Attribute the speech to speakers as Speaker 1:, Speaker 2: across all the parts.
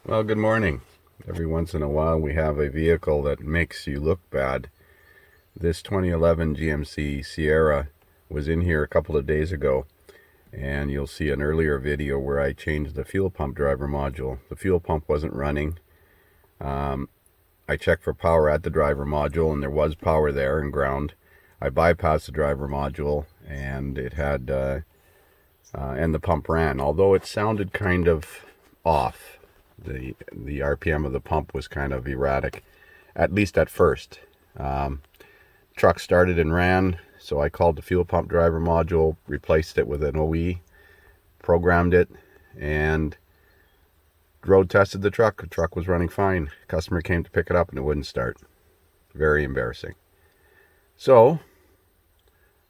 Speaker 1: Well, good morning. Every once in a while we have a vehicle that makes you look bad. This 2011 GMC Sierra was in here a couple of days ago, and you'll see an earlier video where I changed the fuel pump driver module. The fuel pump wasn't running. I checked for power at the driver module, and there was power there and ground. I bypassed the driver module, and it had and the pump ran, although it sounded kind of off. The RPM of the pump was kind of erratic, at least at first. Truck started and ran, so I called the fuel pump driver module, replaced it with an OE, programmed it, and road tested the truck. The truck was running fine. Customer came to pick it up and it wouldn't start. Very embarrassing. So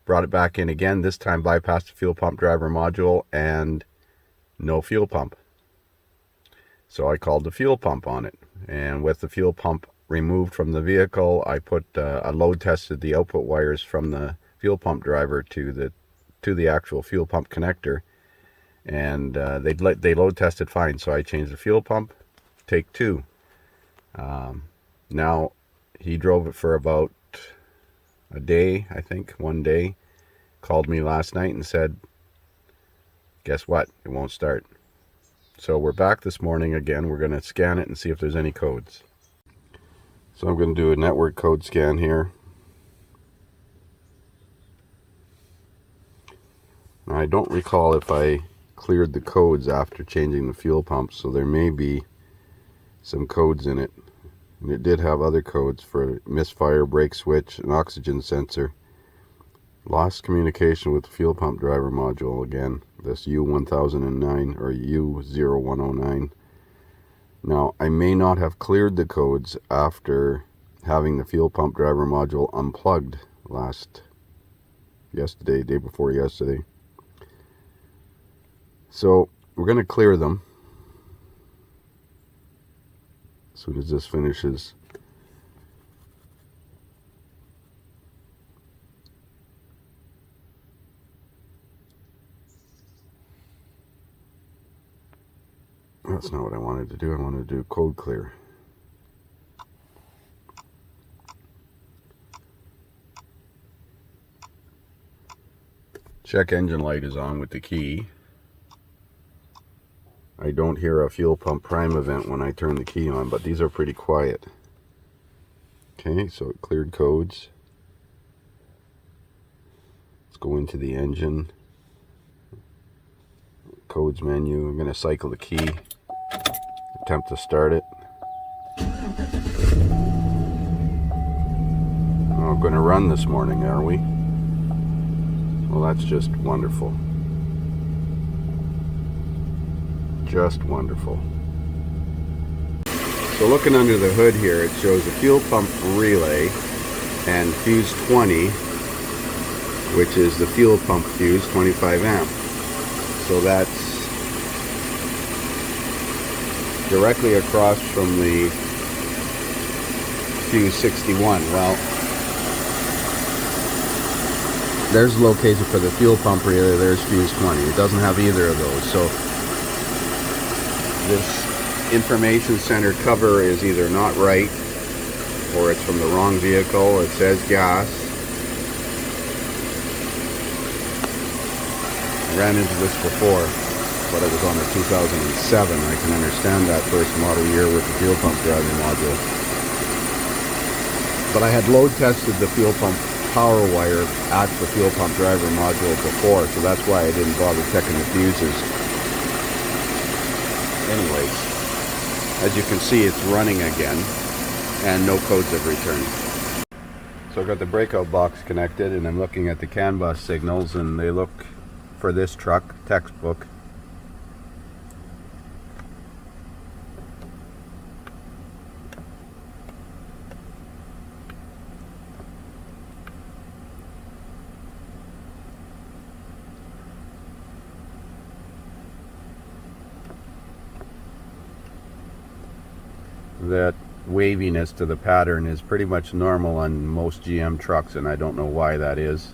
Speaker 1: brought it back in again, this time bypassed the fuel pump driver module and no fuel pump. So I called the fuel pump on it, and with the fuel pump removed from the vehicle, I put I load tested the output wires from the fuel pump driver to the actual fuel pump connector, and they load tested fine. So I changed the fuel pump. Take two. Now he drove it for about a day, I think, one day. Called me last night and said, guess what? It won't start. So we're back this morning again. We're going to scan it and see if there's any codes. So I'm going to do a network code scan here. Now, I don't recall if I cleared the codes after changing the fuel pump, so there may be some codes in it. And it did have other codes for misfire, brake switch, an oxygen sensor. Lost communication with the fuel pump driver module again. This U0109 or U0109. Now, I may not have cleared the codes after having the fuel pump driver module unplugged yesterday, day before yesterday. So we're going to clear them as soon as this finishes. That's not what I wanted to do. I wanted to do code clear. Check engine light is on with the key. I don't hear a fuel pump prime event when I turn the key on, but these are pretty quiet. Okay, so it cleared codes. Let's go into the engine. Codes menu. I'm going to cycle the key. Attempt to start it. Oh, going to run this morning, are we? Well, that's just wonderful. Just wonderful. So looking under the hood here, it shows a fuel pump relay and fuse 20, which is the fuel pump fuse, 25 amp. So that's directly across from the fuse 61. Well, there's the location for the fuel pump relay, there's fuse 20. It doesn't have either of those. So this information center cover is either not right, or it's from the wrong vehicle. It says gas. I ran into this before, but it was on the 2007. I can understand that first model year with the fuel pump driving module. But I had load tested the fuel pump power wire at the fuel pump driver module before, so that's why I didn't bother checking the fuses. Anyways, as you can see, it's running again, and no codes have returned. So I've got the breakout box connected, and I'm looking at the CAN bus signals, and they look, for this truck, textbook. That waviness to the pattern is pretty much normal on most GM trucks, and I don't know why that is.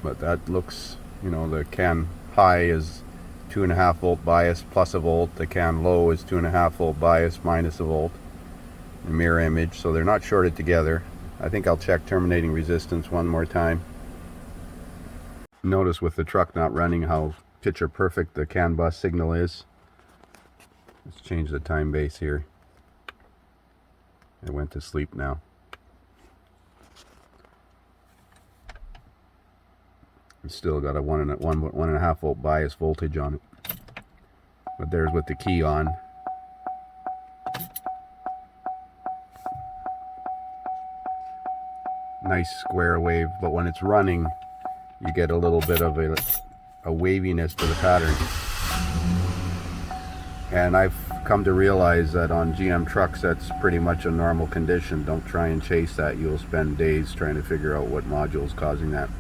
Speaker 1: but that looks, you know, the CAN high is 2.5 volt bias plus a volt, the CAN low is 2.5 volt bias minus a volt, a mirror image, so they're not shorted together. I think I'll check terminating resistance one more time. Notice with the truck not running how picture perfect the CAN bus signal is. Let's change the time base here. It went to sleep now. It's still got a 1.5 volt bias voltage on it. But there's with the key on. Nice square wave, but when it's running, you get a little bit of a waviness to the pattern. And I've come to realize that on GM trucks that's pretty much a normal condition. Don't try and chase that. You'll spend days trying to figure out what module is causing that.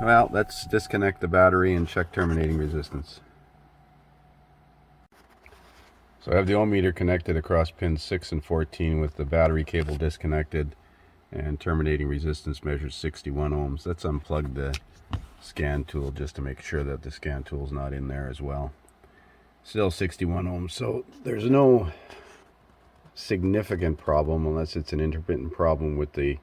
Speaker 1: Well, let's disconnect the battery and check terminating resistance. So I have the ohm meter connected across pins 6 and 14 with the battery cable disconnected, and terminating resistance measures 61 ohms. Let's unplug the scan tool just to make sure that the scan tool is not in there as well. Still 61 ohms, so there's no significant problem unless it's an intermittent problem with the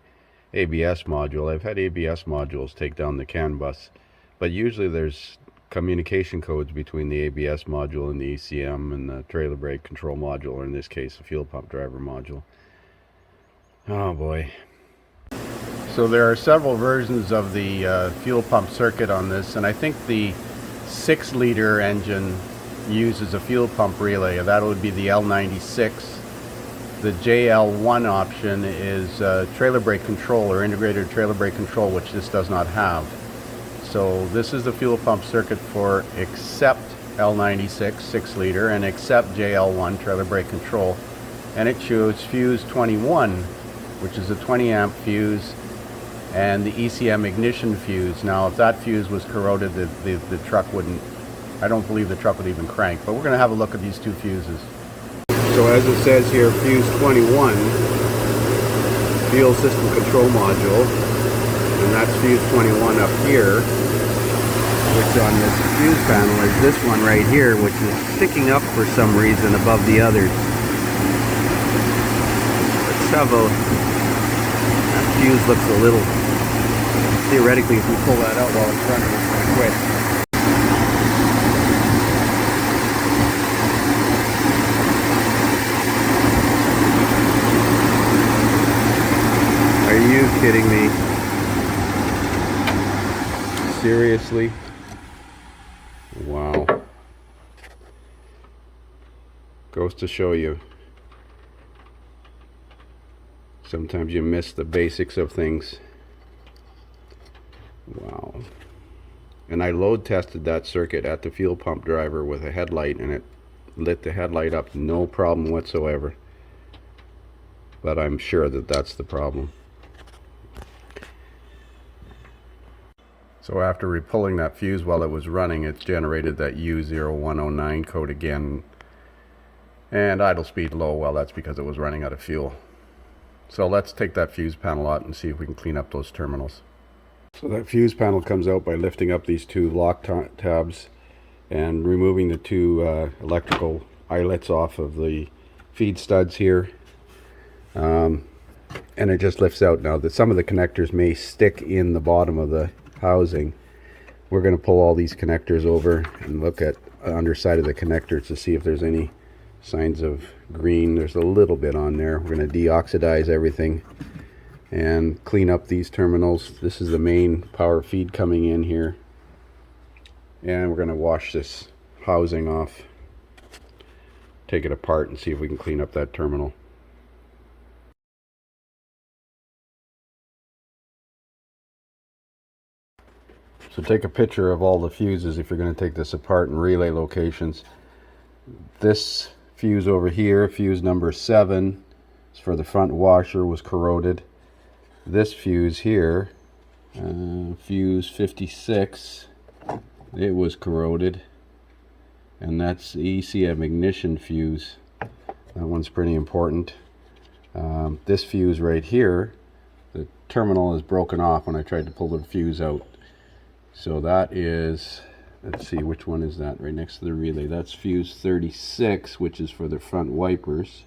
Speaker 1: ABS module. I've had ABS modules take down the CAN bus, but usually there's communication codes between the ABS module and the ECM and the trailer brake control module, or in this case the fuel pump driver module. Oh boy. So there are several versions of the fuel pump circuit on this, and I think the 6-liter engine uses a fuel pump relay. That would be the L96. The JL1 option is trailer brake control, or integrated trailer brake control, which this does not have. So this is the fuel pump circuit for except L96 6-liter and except JL1 trailer brake control, and it shows fuse 21, which is a 20 amp fuse, and the ECM ignition fuse. Now if that fuse was corroded, the truck wouldn't, I don't believe the truck would even crank, but we're going to have a look at these two fuses. So as it says here, fuse 21, fuel system control module, and that's fuse 21 up here, which on this fuse panel is this one right here, which is sticking up for some reason above the others. Let's have a, that fuse looks a little, theoretically if we pull that out while it's running, it's going to quit. Are you kidding me? Seriously? Wow. Goes to show you. Sometimes you miss the basics of things. Wow. And I load tested that circuit at the fuel pump driver with a headlight, and it lit the headlight up, no problem whatsoever. But I'm sure that that's the problem. So after repulling that fuse while it was running, it generated that U0109 code again, and idle speed low. Well, that's because it was running out of fuel. So let's take that fuse panel out and see if we can clean up those terminals. So that fuse panel comes out by lifting up these two lock tabs and removing the two electrical eyelets off of the feed studs here. And it just lifts out. Now that some of the connectors may stick in the bottom of the housing, we're going to pull all these connectors over and look at the underside of the connectors to see if there's any signs of green. There's a little bit on there. We're going to deoxidize everything and clean up these terminals. This is the main power feed coming in here, and we're going to wash this housing off, take it apart and see if we can clean up that terminal. So take a picture of all the fuses if you're going to take this apart in relay locations. This fuse over here, fuse number 7, is for the front washer, was corroded. This fuse here, fuse 56, it was corroded. And that's the ECM ignition fuse. That one's pretty important. This fuse right here, the terminal is broken off when I tried to pull the fuse out. So that is, let's see, which one is that? Right next to the relay. That's fuse 36, which is for the front wipers.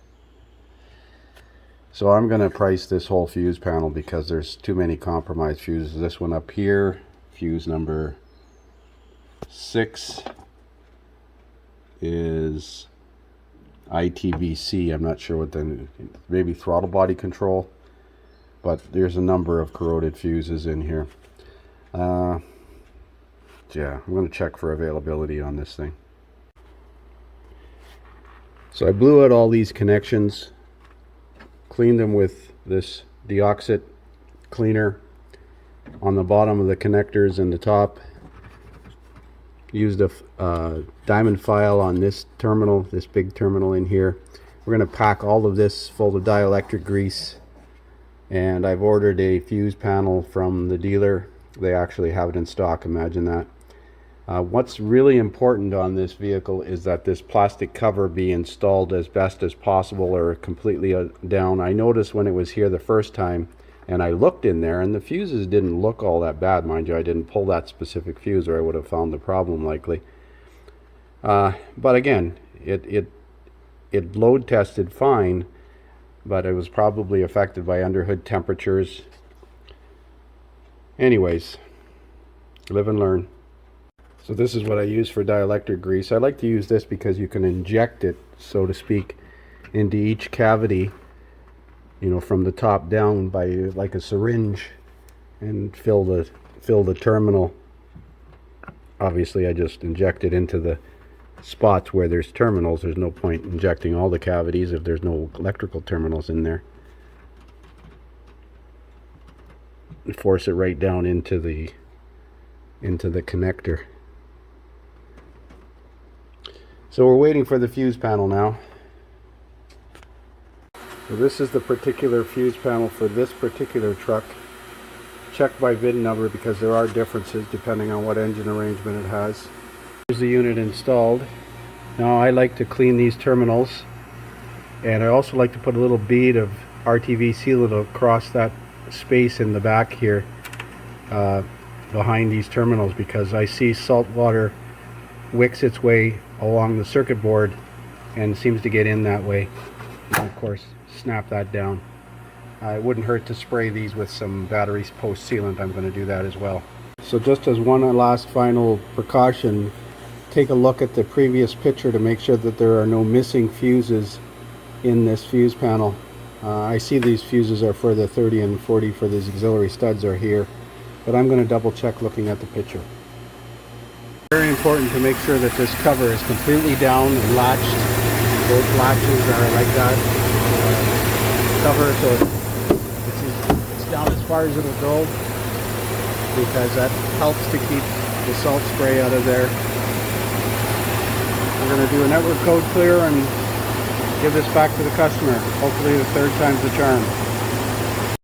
Speaker 1: So I'm going to price this whole fuse panel because there's too many compromised fuses. This one up here, fuse number 6, is ITBC. I'm not sure what the, maybe throttle body control, but there's a number of corroded fuses in here. Yeah, I'm going to check for availability on this thing. So I blew out all these connections, cleaned them with this deoxit cleaner on the bottom of the connectors and the top. Used a diamond file on this terminal, this big terminal in here. We're going to pack all of this full of dielectric grease, and I've ordered a fuse panel from the dealer. They actually have it in stock, imagine that. What's really important on this vehicle is that this plastic cover be installed as best as possible or completely down. I noticed when it was here the first time and I looked in there, and the fuses didn't look all that bad, mind you. I didn't pull that specific fuse or I would have found the problem likely. But again, it load tested fine, but it was probably affected by underhood temperatures. Anyways, live and learn. So this is what I use for dielectric grease. I like to use this because you can inject it, so to speak, into each cavity, you know, from the top down by like a syringe, and fill the terminal. Obviously I just inject it into the spots where there's terminals. There's no point injecting all the cavities if there's no electrical terminals in there. And force it right down into the connector. So we're waiting for the fuse panel now. So this is the particular fuse panel for this particular truck. Check by VIN number because there are differences depending on what engine arrangement it has. Here's the unit installed. Now I like to clean these terminals, and I also like to put a little bead of RTV sealant across that space in the back here behind these terminals, because I see salt water wicks its way along the circuit board and seems to get in that way. And of course, snap that down. It wouldn't hurt to spray these with some battery post sealant. I'm going to do that as well. So just as one last final precaution, take a look at the previous picture to make sure that there are no missing fuses in this fuse panel. I see these fuses are for the 30 and 40 for these auxiliary studs are here, but I'm going to double check looking at the picture. Very important to make sure that this cover is completely down and latched. Both latches are like that. Cover, so it's down as far as it'll go, because that helps to keep the salt spray out of there. We're going to do a network code clear and give this back to the customer. Hopefully the third time's the charm.